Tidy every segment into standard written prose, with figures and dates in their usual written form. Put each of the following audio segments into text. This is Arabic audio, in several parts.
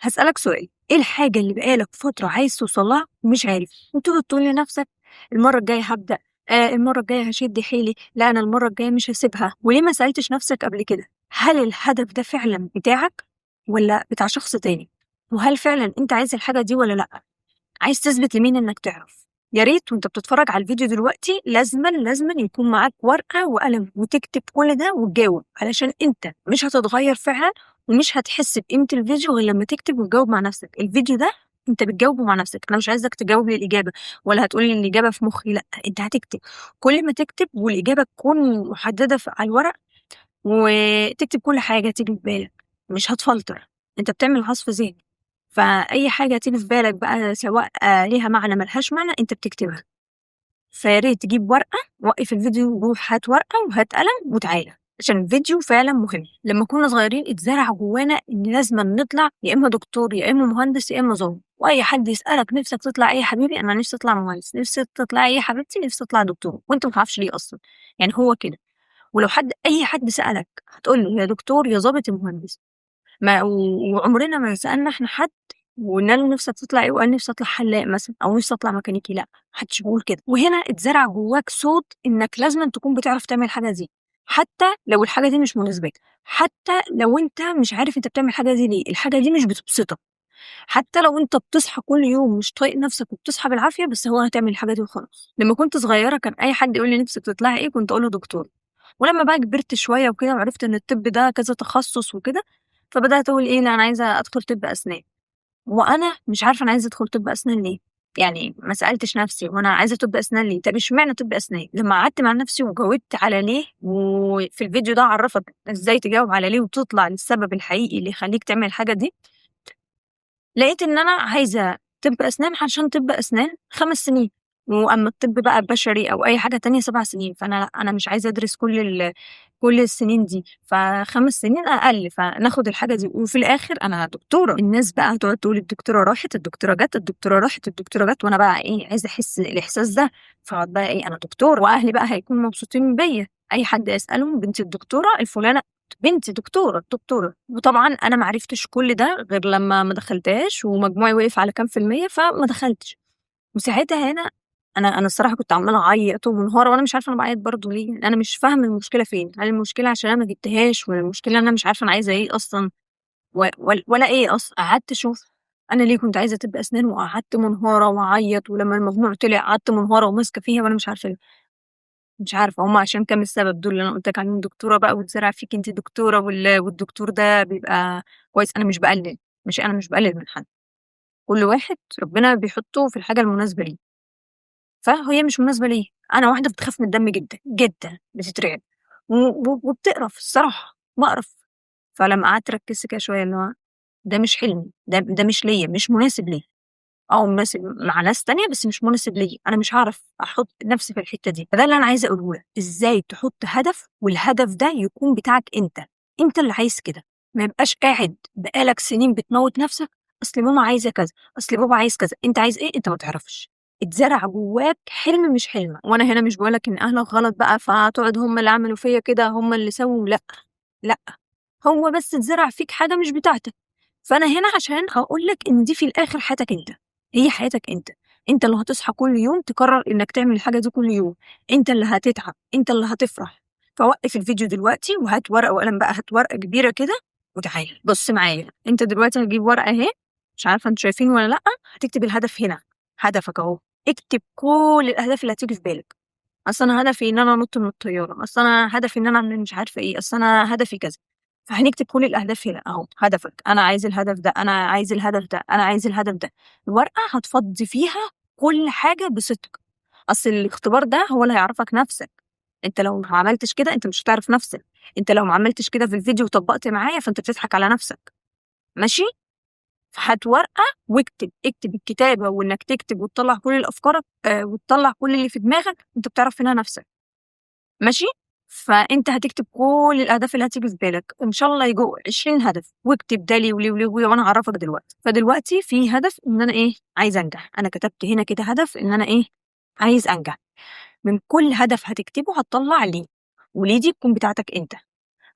هاسألك سؤال، إيه الحاجة اللي بقى لك فترة عايز توصل لها ومش عارف، وتقعد تقول لنفسك المرة الجاية هابدأ، المرة الجاية هاشد حيلي، لأ أنا المرة الجاية مش هاسيبها، وليه ما سألتش نفسك قبل كده هل الهدف ده فعلًا بتاعك والّا بتاع شخص تاني؟ وهل فعلًا أنت عايز الحاجة دي والّا لأ؟ عايز تثبت لمين إنك تعرف؟ يا ريت وأنت بتتفرج على الفيديو دلوقتي لازمًا يكون معاك ورقة وقلم وتكتب كل ده وتجاوب، علشان أنت مش هتتغير فعلًا ومش هتحس بقيمة الفيديو غير لما تكتب وتجاوب مع نفسك. الفيديو ده أنت بتجاوبه مع نفسك، أنا مش عايزك تجاوب لي الإجابة ولا هتقول لي الإجابة في مخي، لأ أنت هتكتب. كل ما تكتب والإجابة تكون محددة على الورق وتكتب كل حاجة تيجي في بالك، مش هتفلتر، أنت بتعمل عصف ذهني. فأي حاجة تيجي في بالك بقى سواء ليها معنى ما لهاش معنى أنت بتكتبها. فيا ريت تجيب ورقة، وقّف الفيديو وروح هات ورقة وهات قلم وتعالَ، عشان الفيديو فعلًا مهم. لمّا كنا صغيرين اتزرع جوانا إن لازمًا نطلع يا إما دكتور يا إما مهندس يا إما ضابط، وأي حد يسألك نفسك تطلع إيه يا حبيبي؟ أنا نفسي أطلع مهندس، نفسك تطلعي إيه يا حبيبتي؟ نفسي أطلع دكتور، وأنت ما تعرفش ليه أصلًا، يعني هو كده. ولو أي حد سألك هتقول له يا دكتور يا ضابط يا مهندس. ما وعمرنا ما سألنا إحنا حد وقلنا له نفسك تطلع إيه وقال نفسي أطلع حلاق مثلًا أو نفسي أطلع ميكانيكي، لأ، ما حدش بيقول كده. وهنا اتزرع جواك صوت إنك لازمًا تكون بتعرف تعمل الحاجة دي، حتى لو الحاجة دي مش مناسباك، حتى لو أنت مش عارف أنت بتعمل الحاجة دي ليه، الحاجة دي مش بتبسطك، حتى لو أنت بتصحى كل يوم مش طايق نفسك وبتصحى بالعافية، بس هو هتعمل الحاجة دي وخلاص. لمّا كنت صغيرة كان أي حد يقول لي نفسِك تطلعي إيه، كنت أقول له دكتورة. ولمّا بقى كبرت شوية وكده وعرفت إن الطب ده كذا تخصُّص وكده، فبدأت أقول إيه، لأ أنا عايزة أدخل طب أسنان، وأنا مش عارفة أنا عايزة أدخل طب أسنان ليه، يعني ما سألتش نفسي هو أنا عايزة طب أسنان ليه، طب اشمعنى طب أسنان؟ لمّا قعدت مع نفسي وجاوبت على ليه، وفي الفيديو ده هاعرّفك إزاي تجاوب على ليه وتطلع للسبب الحقيقي اللي يخلّيك تعمل الحاجة دي، لقيت إن أنا عايزة طب أسنان عشان طب أسنان 5 سنين، وأمّا الطب بقى بشري أو أي حاجة تانية 7 سنين، فأنا لأ، أنا مش عايزة أدرس كل السنين دي، ف5 سنين أقل، فناخد الحاجة دي، وفي الآخر أنا دكتورة. الناس بقى هتقعد تقول الدكتورة راحت، الدكتورة جات، الدكتورة راحت، الدكتورة جات، وأنا بقى إيه، عايزة أحس الإحساس ده، فاقعد بقى إيه، أنا دكتورة، وأهلي بقى هيكونوا مبسوطين بيّا، أي حد يسألهم بنتي الدكتورة الفلانة، بنتي دكتورة، دكتورة. وطبعًا أنا ما عرفتش كل ده غير لمّا ما دخلتهاش ومجموعي وقف على كام في المِيّة، فما دخلتش. وساعتها هنا أنا الصراحة كنت عمّالة أعيّط ومنهارة وأنا مش عارفة أنا باعيّط برضه ليه، يعني أنا مش فاهمة المشكلة فين، هل المشكلة عشان أنا ما جبتهاش والّا المشكلة إن أنا مش عارفة أنا عايزة إيه أصلًا ولا إيه أصلًا؟ قعدت أشوف أنا ليه كنت عايزة طِب أسنان وقعدت منهارة وأعيّط، ولمّا المجموع طلع قعدت منهارة وماسكة فيها وأنا مش عارفة ليه. مش عارفة هم عشان كام السبب دول اللي أنا قُلت لِك عليهم، دكتورة بقى واتزرع فيكِ أنتِ دكتورة والدكتور ده بيبقى كويس، أنا مش باقلل من حد، كل واحد ربنا بيحطه في الحاجة المناسبة ليه، فهي مش مناسبة ليّا، أنا واحدة بتخاف من الدم جدًا، جدًا، بتترعب وبتقرف الصراحة، باقرف، فلمّا قعدت ركزت كده شوية اللي هو ده مش حلمي، ده مش ليّا، مش مناسب ليّا. مناسب مع ناس تانية بس مش مناسب ليّا، أنا مش هاعرف أحُط نفْسي في الحتّة دي، فده اللي أنا عايزة أقوله لك، إزاي تحُط هدف والهدف ده يكون بتاعك أنت، أنت اللي عايز كده، ما يبقاش قاعد بقى لك سنين بتموّت نفْسك، أصل ماما عايزة كذا، أصل بابا عايز كذا، أنت عايز إيه؟ أنت ما تعرفش، اتزرع جواك حلم مش حلمك، وأنا هنا مش باقول لك إن أهلك غلط بقى فتقعد هم اللي عملوا فيّا كده، هم اللي سووا، لأ، لأ، هو بس اتزرع فيك حاجة مش بتاعتك. فأنا هنا عشان أقول لك إن دي في الآخر حياتك أنت، هي حياتك أنت، أنت اللي هتصحى كل يوم تقرر إنك تعمل الحاجة دي كل يوم، أنت اللي هتتعب، أنت اللي هتفرح، فوقّف الفيديو دلوقتي وهات ورقة وقلم بقى، هات ورقة كبيرة كده وتعالَ، بُص معايا، أنت دلوقتي هتجيب ورقة أهي، مش عارفة أنتم شايفين والّا لأ، هتكتب الهدف هنا، هدفك أهو، اكتب كل الأهداف اللي هتيجي في بالك، أصل أنا هدفي إن أنا أنُط من الطيارة، أصل أنا هدفي إن أنا أعمل مش عارفة إيه، أصل أنا هدفي كذا. فهنكتب كل الأهداف هنا أهو، هدفك، أنا عايز الهدف ده، أنا عايز الهدف ده، أنا عايز الهدف ده، الورقة هتفضّي فيها كل حاجة بصدق، أصل الاختبار ده هو اللي هيعرّفك نَفْسك، أنت لو ما عملتش كده أنت مش هتعرف نَفْسك، أنت لو ما عملتش كده في الفيديو وطبّقت معايا فأنت بتضحك على نَفْسك، ماشي؟ فهات ورقة واكتب، اكتب الكتابة وإنك تكتب وتطلّع كل الأفكارك وتطلّع كل اللي في دماغك، أنت بتعرف منها نَفْسك. ماشي؟ فأنت هتكتب كل الأهداف اللي هتيجي في بالك، إن شاء الله ييجوا 20 هدف، واكتب ده ليه وليه وليه وليه وأنا هاعرّفك دلوقتي. فدلوقتي في هدف إن أنا إيه، عايزة أنجح، أنا كتبت هنا كده هدف إن أنا إيه، عايز أنجح. من كل هدف هتكتبه هتطلّع ليه، وليه دي تكون بتاعتك أنت.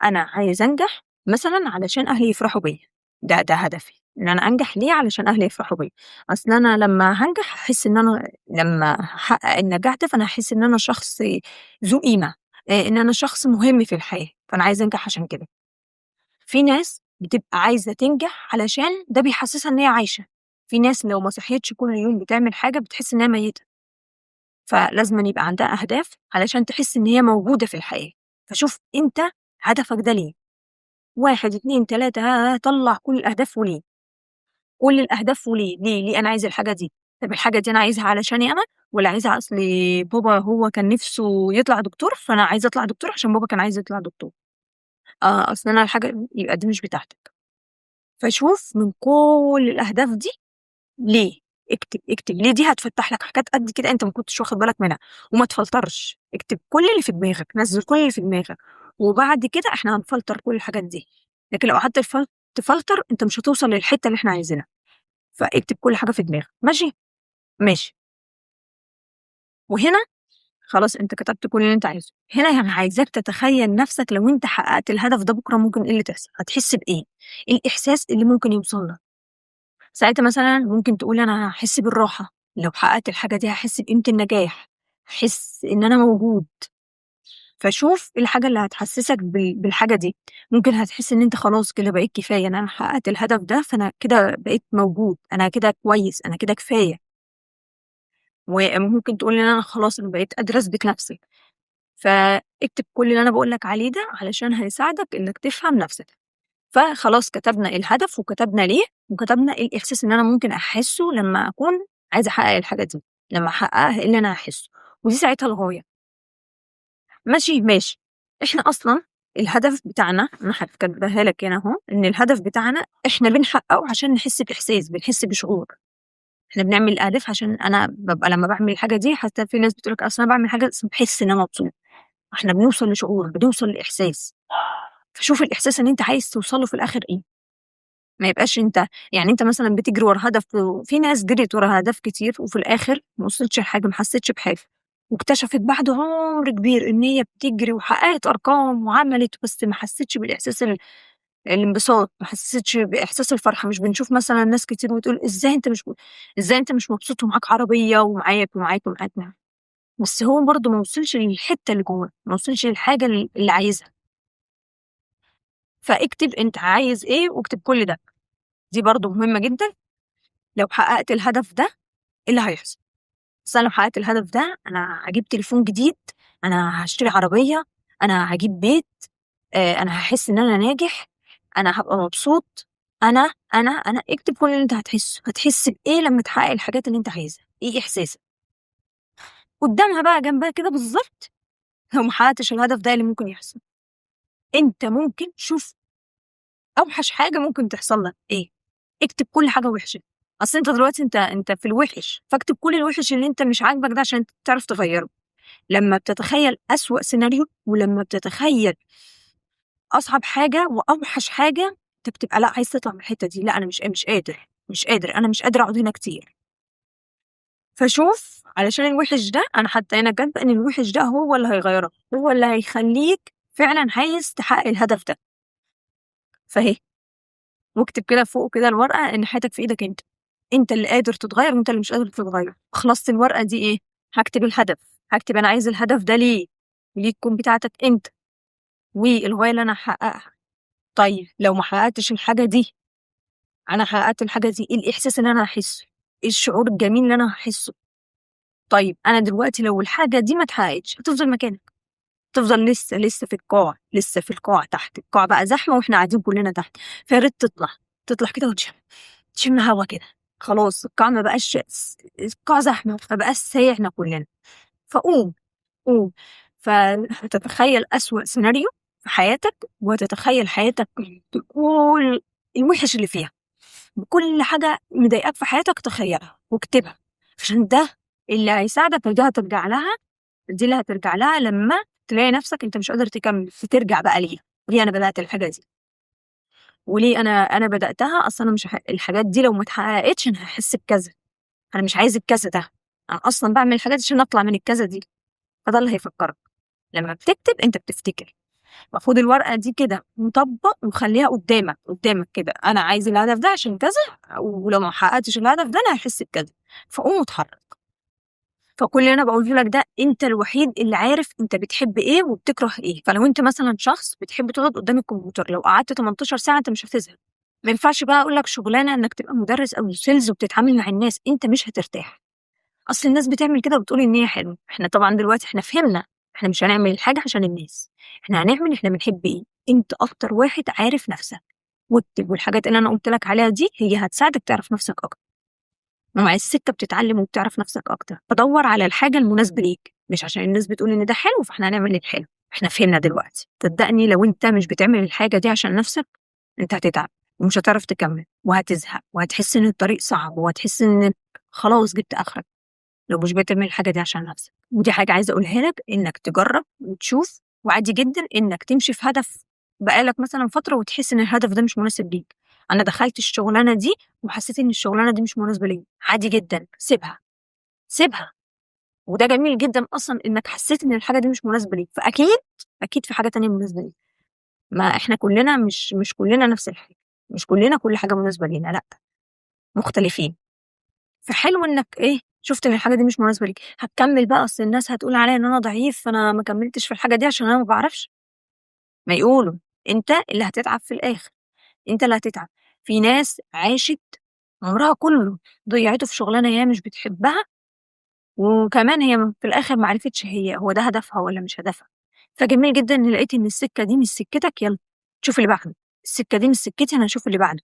أنا عايز أنجح مثلًا علشان أهلي يفرحوا بيّا، ده هدفي. إن أنا أنجح ليه؟ علشان أهلي يفرحوا بيّا. أصل أنا لمّا هانجح هاحس إن أنا لمّا هاحقق النجاح ده، فأنا هاحس إن أنا شخص ذو قيمة، إن أنا شخص مهم في الحياة، فأنا عايزة أنجح عشان كده. في ناس بتبقى عايزة تنجح علشان ده بيحسسها إن هي عايشة، في ناس لو ما صحيتش كل يوم بتعمل حاجة بتحس إن هي ميتة، فلازمًا يبقى عندها أهداف علشان تحس إن هي موجودة في الحياة. فشوف أنت هدفك ده ليه؟ 1، 2، 3 طلّع كل الأهداف وليه. كل الأهداف وليه، ليه أنا عايزة الحاجة دي؟ طب الحاجة دي أنا عايزها علشاني أنا، والّا عايزها أصل بابا هو كان نِفْسه يطلع دكتور، فأنا عايزة أطلع دكتور عشان بابا كان عايز يطلع دكتور، أصل أنا الحاجة يبقى دي مش بتاعتك. فشوف من كل الأهداف دي ليه، اكتب ليه، دي هتفتح لك حاجات قد كده أنت ما كنتش واخد بالك منها، وما تفلترش، اكتب كل اللي في دماغك، نزّل كل اللي في دماغك، وبعد كده إحنا هنفلتر كل الحاجات دي، لكن لو قعدت تفلتر أنت مش هتوصل للحتة اللي إحنا عايزينها. فاكتب كل حاجة في دماغك، ماشي؟ ماشي. وهنا خلاص أنت كتبت كل اللي أنت عايزه، هنا يعني عايزاك تتخيل نفسك لو أنت حققت الهدف ده بكرة ممكن إيه اللي تحصل، هتحس بإيه؟ إيه الإحساس اللي ممكن يوصل لك؟ ساعتها مثلًا ممكن تقول أنا هاحس بالراحة، لو حققت الحاجة دي هاحس بقيمة النجاح، هاحس إن أنا موجود. فشوف إيه الحاجة اللي هتحسسك بالحاجة دي، ممكن هتحس إن أنت خلاص كده بقيت كفاية، إن أنا حققت الهدف ده فأنا كده بقيت موجود، أنا كده كويس، أنا كده كفاية. وممكن تقول إن أنا خلاص أنا بقيت قادرة أثبت نفسي. فاكتب كل اللي أنا باقول لك عليه ده علشان هيساعدك إنك تفهم نفسك. فخلاص كتبنا الهدف وكتبنا ليه، وكتبنا إيه الإحساس اللي أنا ممكن أحسه لمّا أكون عايزة أحقق الحاجة دي، لمّا أحققها إيه اللي أنا هاحسه، ودي ساعتها الغاية. ماشي، ماشي. إحنا أصلًا الهدف بتاعنا أنا كاتباها لك هنا أهو، إن الهدف بتاعنا إحنا بنحققه عشان نحس بإحساس، بنحس بشعور. إحنا بنعمل الأهداف عشان أنا بابقى لمّا باعمل الحاجة دي حتى في ناس بتقول لك أصل أنا باعمل حاجة بس باحس إن أنا مبسوط. إحنا بنوصل لشعور، بنوصل لإحساس، فشوف الإحساس اللي أنت عايز توصل له في الآخر إيه، ما يبقاش أنت يعني أنت مثلًا بتجري ورا هدف في ناس جريت ورا أهداف كتير وفي الآخر ما وصلتش لحاجة، ما حسيتش بحاجة، واكتشفت بعد عمر كبير إن هي بتجري وحققت أرقام وعملت بس ما حسيتش بالإحساس الانبساط، ما حسيتش بإحساس الفرحة. مش بنشوف مثلًا ناس كتير وتقول إزاي أنت مش مبسوط ومعاك عربية ومعاك، بس هو برضه ما وصلش للحتة اللي جواه، ما وصلش للحاجة اللي عايزها. فاكتب أنت عايز إيه واكتب كل ده، دي برضه مهمة جدًا. لو حققت الهدف ده إيه اللي هيحصل؟ أصل أنا لو حققت الهدف ده أنا هاجيب تليفون جديد، أنا هاشتري عربية، أنا هاجيب بيت، أنا هاحس إن أنا ناجح، أنا هابقى مبسوط، أنا اكتب كل اللي أنت هتحسه، هتحس بإيه لمّا تحقق الحاجات اللي أنت عايزها، إيه إحساسك؟ قدامها بقى جنبها كده بالضبط لو ما حققتش الهدف ده إيه اللي ممكن يحصل؟ أنت ممكن شوف أوحش حاجة ممكن تحصل لك إيه؟ اكتب كل حاجة وحشة، أصل أنت دلوقتي أنت في الوِحِش، فاكتب كل الوِحِش اللي أنت مش عاجبك ده عشان أنت تعرف تغيّره. لمّا بتتخيّل أسوأ سيناريو ولمّا بتتخيّل أصعب حاجة وأوحش حاجة، أنت بتبقى لأ، عايز تطلع من الحتّة دي، لأ أنا مش قادر، أنا مش قادر أقعد هنا كتير. فشوف علشان الوِحِش ده أنا حتى هنا كاتبة إن الوِحِش ده هو اللي هيغيّرك، هو اللي هيخلّيك فعلًا عايز تحقق الهدف ده. فأهي واكتب كده فوق كده الورقة إن حياتك في إيدك أنت، أنت اللي قادر تتغيّر وأنت اللي مش قادر تتغيّر. خلصت الورقة دي إيه، هاكتب الهدف، هاكتب أنا عايز الهدف ده ليه، وليه تكون بتاعتك أنت، والغاية اللي أنا هاحققها. طيب لو ما حققتش الحاجة دي، أنا حققت الحاجة دي، إيه الإحساس اللي أنا هاحسه، إيه الشعور الجميل اللي أنا هاحسه. طيب أنا دلوقتي لو الحاجة دي ما اتحققتش هتفضل مكانك، هتفضل لسه في القاع، لسه في القاع تحت، القاع بقى زحمة وإحنا قاعدين كلنا تحت، فيا ريت تطلع كده تشم هوا كده، خلاص القاع ما بقاش القاع زحمة، ما بقاش سايعنا كلنا. قوم، فتتخيل أسوأ سيناريو في حياتك، وتتخيل حياتك بكل الوحش اللي فيها، بكل حاجة مضايقاك في حياتك تخيلها واكتبها، عشان ده اللي هيساعدك ودي هترجع لها، دي اللي هترجع لها لما تلاقي نفسك انت مش قادر تكمل، فترجع بقى ليها. ليه انا بدأت الحاجة دي، وليه انا بدأتها، اصلا انا مش الحاجات دي لو ما اتحققتش انا هحس بكذا، انا مش عايز الكذا ده، انا اصلا بعمل الحاجات دي عشان اطلع من الكذا دي. فده اللي هيفكرك لما بتكتب، انت بتفتكر المفروض الورقة دي كده مطبق وخليها قدامك كده، أنا عايز الهدف ده عشان كذا، ولو ما حققتش الهدف ده أنا هحس بكذا، فقوم اتحرك. فكل اللي أنا بقوله لك ده أنت الوحيد اللي عارف أنت بتحب إيه وبتكره إيه. فلو أنت مثلا شخص بتحب تقعد قدام الكمبيوتر، لو قعدت 18 ساعة أنت مش هتزهق. ما ينفعش بقى أقول لك شغلانة إنك تبقى مدرس أو سيلز وبتتعامل مع الناس، أنت مش هترتاح. أصل الناس بتعمل كده وبتقول إن هي حلوة. إحنا طبعا دلوقتي إحنا فهمنا، إحنا مش هنعمل الحاجة عشان الناس، إحنا هنعمل إحنا بنحب إيه. أنت أكتر واحد عارف نفسك، واكتب، والحاجات اللي أنا قلت لك عليها دي هي هتساعدك تعرف نفسك أكتر. مع السكة بتتعلم وبتعرف نفسك أكتر، فدور على الحاجة المناسبة ليك، مش عشان الناس بتقول إن ده حلو فإحنا هنعمل الحلو. إحنا فهمنا دلوقتي. صدقني لو أنت مش بتعمل الحاجة دي عشان نفسك أنت هتتعب ومش هتعرف تكمل وهتزهق وهتحس إن الطريق صعب وهتحس إن خلاص جبت آخرك لو مش بتعمل الحاجة دي عشان نفسك. ودي حاجة عايزة أقولها لك، إنك تجرب وتشوف، وعادي جدا إنك تمشي في هدف بقالك مثلا فترة وتحس إن الهدف ده مش مناسب ليك. أنا دخلت الشغلانة دي وحسيت إن الشغلانة دي مش مناسبة لي، عادي جدا، سيبها سيبها. وده جميل جدا أصلا إنك حسيت إن الحاجة دي مش مناسبة ليك، فأكيد أكيد في حاجة تانية مناسبة ليك. ما إحنا كلنا مش كلنا نفس الحاجة، مش كلنا كل حاجة مناسبة لينا، لأ، مختلفين. فحلو إنك إيه، شُفت إن الحاجة دي مش مناسبة ليك، هتكمّل بقى. أصل الناس هتقول عليَّ إن أنا ضعيف، فأنا ما كمّلتش في الحاجة دي عشان أنا ما باعرفش. ما يقولوا، أنت اللي هتتعب في الآخر، أنت اللي هتتعب. في ناس عاشت عمرها كلّه ضيّعته في شغلانة هي مش بتحبها، وكمان هي في الآخر ما عرفتش هو ده هدفها والّا مش هدفها. فجميل جدًا إن لقيت إن السكة دي مش سكتك، يالّا شوف اللي بعده. السكة دي مش سكتي، أنا هاشوف اللي بعده.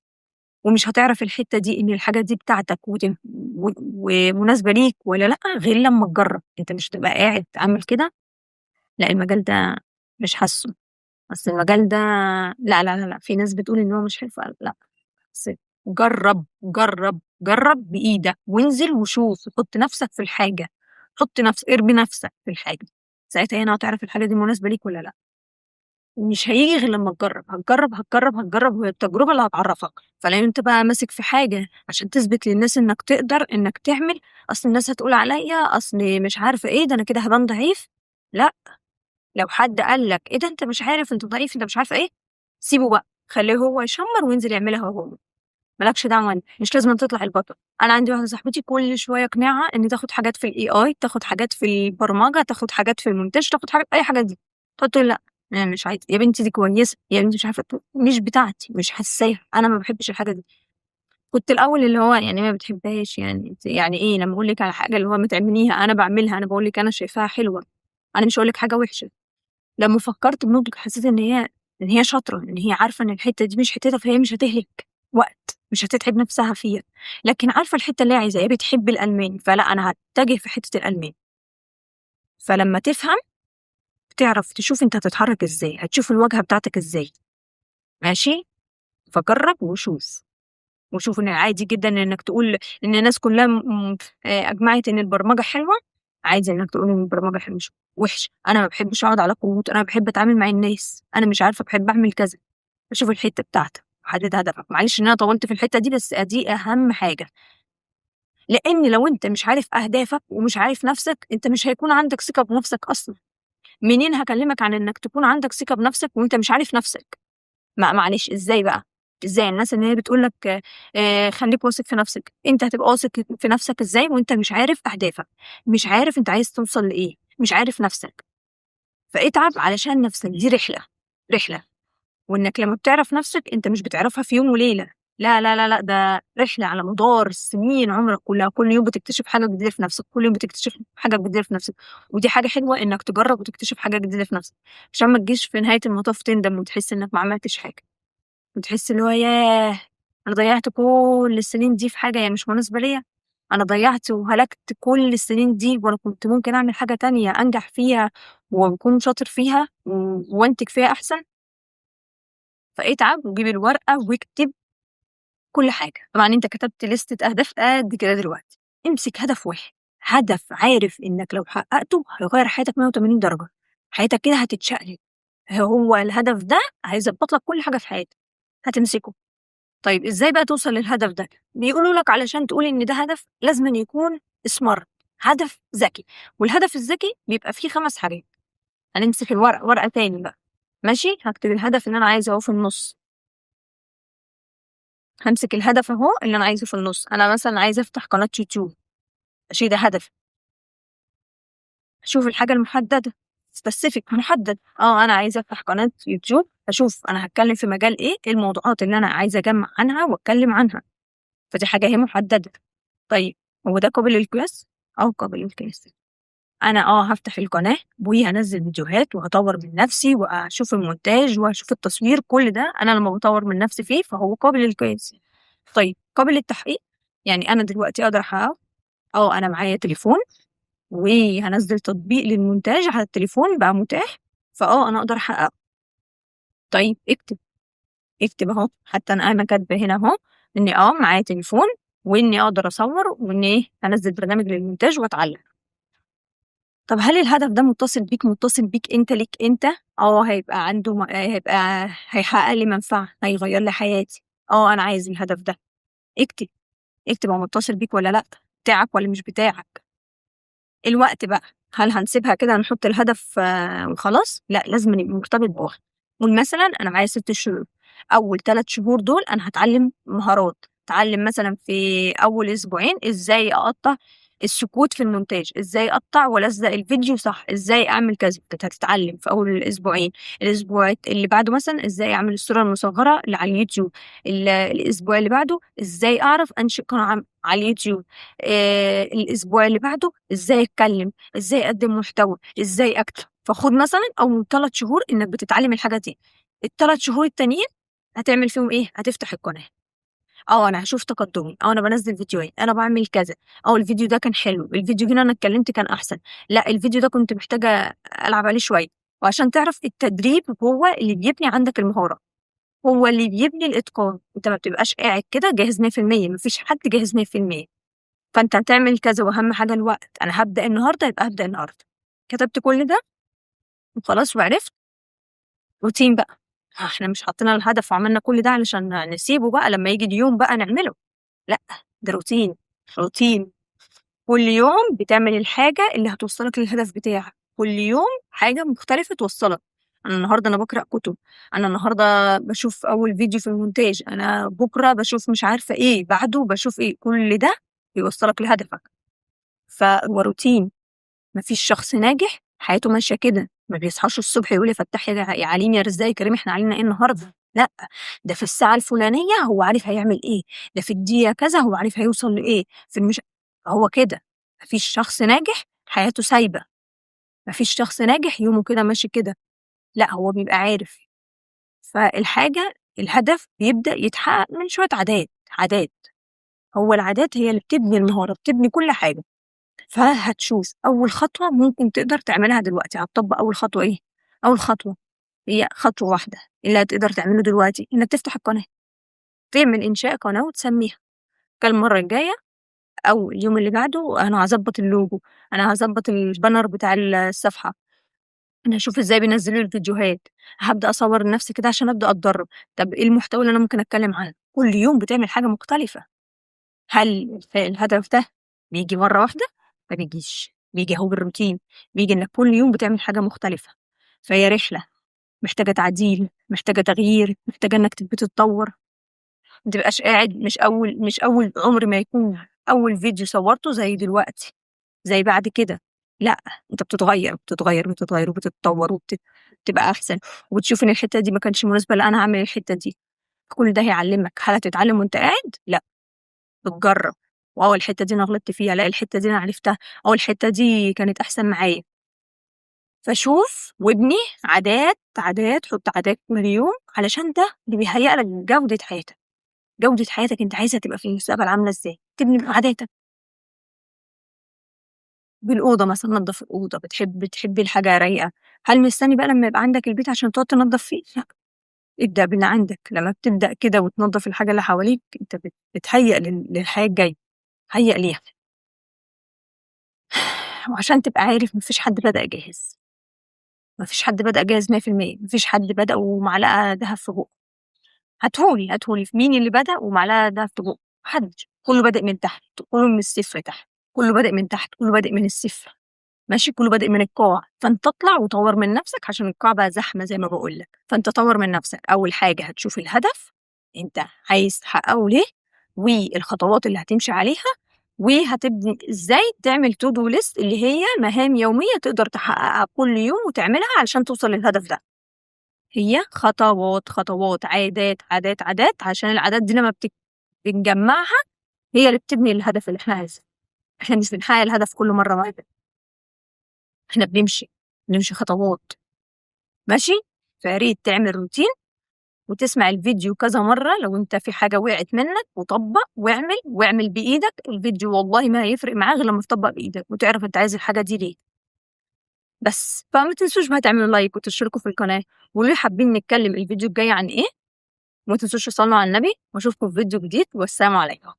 ومش هتعرف الحتّة دي إن الحاجة دي بتاعتك ومناسبة ليك والّا لأ غير لمّا تجرّب. أنت مش هتبقى قاعد عامل كده، لأ المجال ده مش حاسّه، أصل المجال ده لا، لا، لا، لأ، في ناس بتقول إن هو مش حلو لأ، بس جرّب، جرّب، جرّب بإيدك وانزل وشوف وحُط نَفْسك في الحاجة، ارمي نَفْسك في الحاجة، ساعتها هنا هتعرف الحاجة دي مناسبة ليك والّا لأ. مش هييجي غير لمّا تجرّب، هتجرّب وهي التجربة اللي هتعرّفك. فلو أنت بقى ماسك في حاجة عشان تثبت للناس إنك تقدر إنك تعمل، أصل الناس هتقول عليَّ، أصل مش عارفة إيه، ده أنا كده هابان ضعيف. لأ، لو حد قال لك إيه ده أنت مش عارف، أنت ضعيف، أنت مش عارفة إيه، سيبه بقى، خلّيه هو يشمّر وينزل يعملها هو، ما لكش دعوة أنت، مش لازمًا تطلع البطل. أنا عندي واحدة صاحبتي كل شوية أقنعها إن تاخد حاجات في الAI، تاخد حاجات في البرمجة، تاخد حاجات في الmontage، تاخد حاجات أي حاجة دي. تقعد تقول لأ، مش عايزة، يا بنتي دي كويسة، يا بنتي مش عارفة مش بتاعتي، مش حاساها، أنا ما باحبش الحاجة دي. كنت الأول اللي هو يعني ما بتحبهاش يعني أنتِ يعني إيه لمّا أقول لِك على حاجة اللي هو ما تعمليها، أنا باعملها، أنا باقول لِك أنا شايفاها حلوة، أنا مش هاقول لِك حاجة وحشة. لمّا فكّرت بنضج حسّيت إن هي شاطرة، إن هي عارفة إن الحتّة دي مش حتّتها، فهي مش هتهلك وقت، مش هتتعب نَفْسها فيها. لكن عارفة الحتّة اللي هي عايزاها، هي بتحب الألماني، فلأ أنا هاتجه في حتّة الألماني. فلمّا تفهم تعرف تشوف أنت هتتحرّك إزاي، هتشوف الواجهة بتاعتك إزاي، ماشي؟ فجرّب وشوف. وشوف إن عادي جدًا إنّك تقول إن الناس كلّها أجمعت إن البرمجة حلوة، عادي إنّك تقول إن البرمجة مش وِحشة. أنا ما باحبش أقعد على كمبيوتر، أنا باحب أتعامل مع الناس، أنا مش عارفة باحب أعمل كذا. فشوف الحتّة بتاعتك وحدد هدفك. معلش إن أنا طوّلت في الحتّة دي، بس دي أهم حاجة. لإن لو أنت مش عارف أهدافك ومش عارف نَفْسك، أنت مش هيكون عندك ثقة بنَفْسك أصلًا. منين هاكلّمك عن إنّك تكون عندك ثقة بنَفْسك وأنت مش عارف نَفْسك؟ معلش إزاي بقى؟ إزاي الناس اللي هي بتقول لك خلّيك واثق في نَفْسك، أنت هتبقى واثق في نَفْسك إزاي وأنت مش عارف أهدافك، مش عارف أنت عايز توصل لإيه، مش عارف نَفْسك. فاتعب علشان نَفْسك، دي رحلة، رحلة. وإنك لمّا بتعرف نَفْسك أنت مش بتعرفها في يوم وليلة، لا، لا، لا، لأ، ده رحلة على مدار سنين عمرك كلّها، كل يوم بتكتشف حاجة جديدة في نَفْسك، كل يوم بتكتشف حاجة جديدة في نَفْسك. ودي حاجة حلوة إنك تجرّب وتكتشف حاجة جديدة في نَفْسك، عشان ما تجيش في نهاية المطاف تندم وتحس إنك ما عملتش حاجة. وتحس اللي هو ياه! أنا ضيّعت كل السنين دي في حاجة هي مش مناسبة ليّا، أنا ضيّعت وهلكت كل السنين دي وأنا كنت ممكن أعمل حاجة تانية أنجح فيها وأكون شاطر فيها وأنتج فيها أحسن. فاتعب وجيب الورقة واكتب كل حاجة. طبعًا أنت كتبت ليستة أهداف قد كده دلوقتي، امسك هدف واحد، هدف عارف إنك لو حققته هيغيّر حياتك 180 درجة، حياتك كده هتتشقلب. هو الهدف ده هيضبّط لك كل حاجة في حياتك، هتمسكه. طيب إزاي بقى توصل للهدف ده؟ بيقولوا لك علشان تقول إن ده هدف لازمًا يكون smart، هدف ذكي. والهدف الذكي بيبقى فيه 5 حاجات. هنمسك ورقة تاني بقى. ماشي، هكتب الهدف اللي أنا عايزه أهو في النص، همسك الهدف أهو اللي أنا عايزه في النص. أنا مثلا عايزة أفتح قناة يوتيوب، ماشي، ده هدف. أشوف الحاجة المحددة، سبيسيفيك، محدد. أنا عايزة أفتح قناة يوتيوب، أشوف أنا هتكلم في مجال إيه الموضوعات اللي أنا عايزة أجمع عنها وأتكلم عنها، فدي حاجة هي محددة. طيب، هو ده قابل للقياس؟ قابل للقياس. أنا هافتح القناة وهانزّل فيديوهات وهاطوّر من نفسي وهاشوف المونتاج وهاشوف التصوير، كل ده أنا لمّا باطوّر من نفسي فيه فهو قابل للقياس. طيب، قابل للتحقيق، يعني أنا دلوقتي أقدر أحققه؟ أنا معايا تليفون وهانزّل تطبيق للمونتاج على التليفون بقى متاح، أنا أقدر أحققه. طيب اكتب، اكتب أهو، حتى أنا كاتبة هنا أهو إني معايا تليفون وإني أقدر أصوّر وإني هانزّل برنامج للمونتاج وأتعلم. طب هل الهدف ده متصل بيك، متصل بيك أنت، ليك أنت؟ هيبقى عنده هيبقى هيحقق لي منفعة، هيغيّر لي حياتي. أنا عايز الهدف ده. اكتب، اكتب هو متصل بيك والّا لأ، بتاعك والّا مش بتاعك. الوقت بقى، هل هنسيبها كده نحط الهدف وخلاص؟ لأ، لازمًا يبقى مرتبط بوقت. قُل مثلًا أنا معايا 6 شهور، أول 3 شهور دول أنا هاتعلم مهارات، هاتعلم مثلًا في أول أسبوعين إزاي أقطّع السكوت في المونتاج، إزاي أقطّع وألزّق الفيديو صح، إزاي أعمل كذا، كنت هتتعلم في أول أسبوعين. الأسبوع اللي بعده مثلًا إزاي أعمل الصورة المصغّرة اللي على اليوتيوب، الأسبوع اللي بعده إزاي أعرف أنشئ قناة على اليوتيوب. الأسبوع اللي بعده إزاي أتكلّم، إزاي أقدّم محتوى، إزاي أكتب. فخُد مثلًا أول 3 شهور إنّك بتتعلّم الحاجة دي، ال3 شهور التانيين هتعمل فيهم إيه، هتفتح القناة. أنا هاشوف تقدُّمي، أنا بانزّل فيديوهات، أنا باعمل كذا، الفيديو ده كان حلو، الفيديو هنا أنا اتكلّمت كان أحسن، لأ الفيديو ده كنت محتاجة ألعب عليه شوية. وعشان تعرف التدريب هو اللي بيبني عندك المهارة، هو اللي بيبني الإتقان، أنت ما بتبقاش قاعد كده جاهز 100%، ما فيش حد جاهز 100%. فأنت هتعمل كذا وأهم حاجة الوقت، أنا هابدأ النهارده يبقى هابدأ النهارده. كتبت كل ده وخلاص وعرفت، روتين بقى. إحنا مش حطينا الهدف وعملنا كل ده علشان نسيبه بقى لمّا ييجي اليوم بقى نعمله، لأ، ده روتين، روتين. كل يوم بتعمل الحاجة اللي هتوصّلك للهدف بتاعك، كل يوم حاجة مختلفة توصّلك. أنا النهارده أنا باقرأ كُتب، أنا النهارده باشوف أول فيديو في المونتاج، أنا بُكرة باشوف مش عارفة إيه، بعده باشوف إيه، كل ده بيوصّلك لهدفك. فهو روتين. ما فيش شخص ناجح حياته ماشية كده، ما بيصحاش الصبح يقول يا فتاح يا عليم يا رزاق يا كريم إحنا علينا إيه النهارده، لأ، ده في الساعة الفلانية هو عارف هيعمل إيه، ده في الدقيقة كذا هو عارف هيوصل لإيه، في هو كده. ما فيش شخص ناجح حياته سايبة، ما فيش شخص ناجح يومه كده ماشي كده، لأ هو بيبقى عارف. الهدف بيبدأ يتحقق من شوية عادات، عادات. هو العادات هي اللي بتبني المهارة، بتبني كل حاجة. فهتشوف أول خطوة ممكن تقدر تعملها دلوقتي، هتطبّق أول خطوة إيه؟ أول خطوة هي خطوة واحدة، اللي هتقدر تعمله دلوقتي إنك تفتح القناة، تعمل إنشاء قناة وتسميها. المرّة الجاية أو اليوم اللي بعده أنا هاضبّط اللوجو، أنا هاضبّط الbanner بتاع الصفحة، أنا هاشوف إزاي بينزّلوا الفيديوهات، هابدأ أصوّر لنفسي كده عشان أبدأ أتدرّب. طب إيه المحتوى اللي أنا ممكن أتكلّم عنه؟ كل يوم بتعمل حاجة مختلفة. هل الهدف ده بييجي مرّة واحدة؟ ما بيجيش، بييجي أهو بالروتين، بييجي إنك كل يوم بتعمل حاجة مختلفة. فهي رحلة محتاجة تعديل، محتاجة تغيير، محتاجة إنك بتتطور. ما تبقاش قاعد مش أول عمر ما يكون أول فيديو صورته زي دلوقتي، زي بعد كده. لأ، أنت بتتغير، بتتغير، بتتغير وبتتطور بتبقى أحسن، وبتشوف إن الحتة دي ما كانتش مناسبة، لأ أنا هاعمل الحتة دي. كل ده هيعلمك. هل هتتعلم وأنت قاعد؟ لأ. بتجرّب، الحتّة دي أنا غلطت فيها، لأ الحتّة دي أنا عرفتها، الحتّة دي كانت أحسن معايا. فشوف وابني عادات، عادات، حُط عادات كل يوم علشان ده اللي بيهيأ لك جودة حياتك. جودة حياتك أنت عايزها تبقى في المستقبل عاملة إزاي، تبني بعاداتك. بالأوضة مثلًا، نضّف الأوضة، بتحبي الحاجة رايقة، هل مستني بقى لمّا يبقى عندك البيت عشان تقعد تنضّف فيه؟ لأ، ابدأ باللي عندك. لمّا بتبدأ كده وتنضّف الحاجة اللي حواليك أنت بتهيأ للحياة الجاية، هيّأ ليها. وعشان تبقى عارف ما فيش حد بدأ جاهز، ما فيش حد بدأ جاهز 100%، ما فيش حد بدأ ومعلقة دهب في بُقّه. هاته لي مين اللي بدأ ومعلقة دهب في بُقّه؟ ما حدش، كلّه بادئ من تحت، كلّه من الصفر تحت، كلّه بادئ من تحت، كلّه بادئ من الصفر. ماشي، كله بادئ من القاع، فانت اطلع وطور من نفسك عشان القاع بقى زحمه زي ما بقول لك. فانت طور من نفسك، اول حاجه هتشوف الهدف انت عايز تحققه ليه، والخطوات اللي هتمشي عليها، وهتبني ازاي تعمل تو دو ليست اللي هي مهام يوميه تقدر تحققها كل يوم وتعملها علشان توصل للهدف ده. هي خطوات خطوات، عادات عادات عادات، عشان العادات دي لما بنجمعها هي اللي بتبني الهدف اللي احنا عايزه. احنا مش بنحقق الهدف كل مره واحده، احنا بنمشي خطوات. ماشي، فياريت تعمل روتين وتسمع الفيديو كذا مرة لو انت في حاجة وقعت منك، وطبق واعمل بإيدك الفيديو، والله ما هيفرق معاك غير لما تطبق بإيدك وتعرف انت عايز الحاجة دي ليه. بس فما تنسوش بقى تعملوا لايك وتشتركوا في القناة، ولو حابين نتكلم الفيديو الجاي عن ايه، وما تنسوش تصلوا على النبي، واشوفكم في فيديو جديد، والسلام عليكم.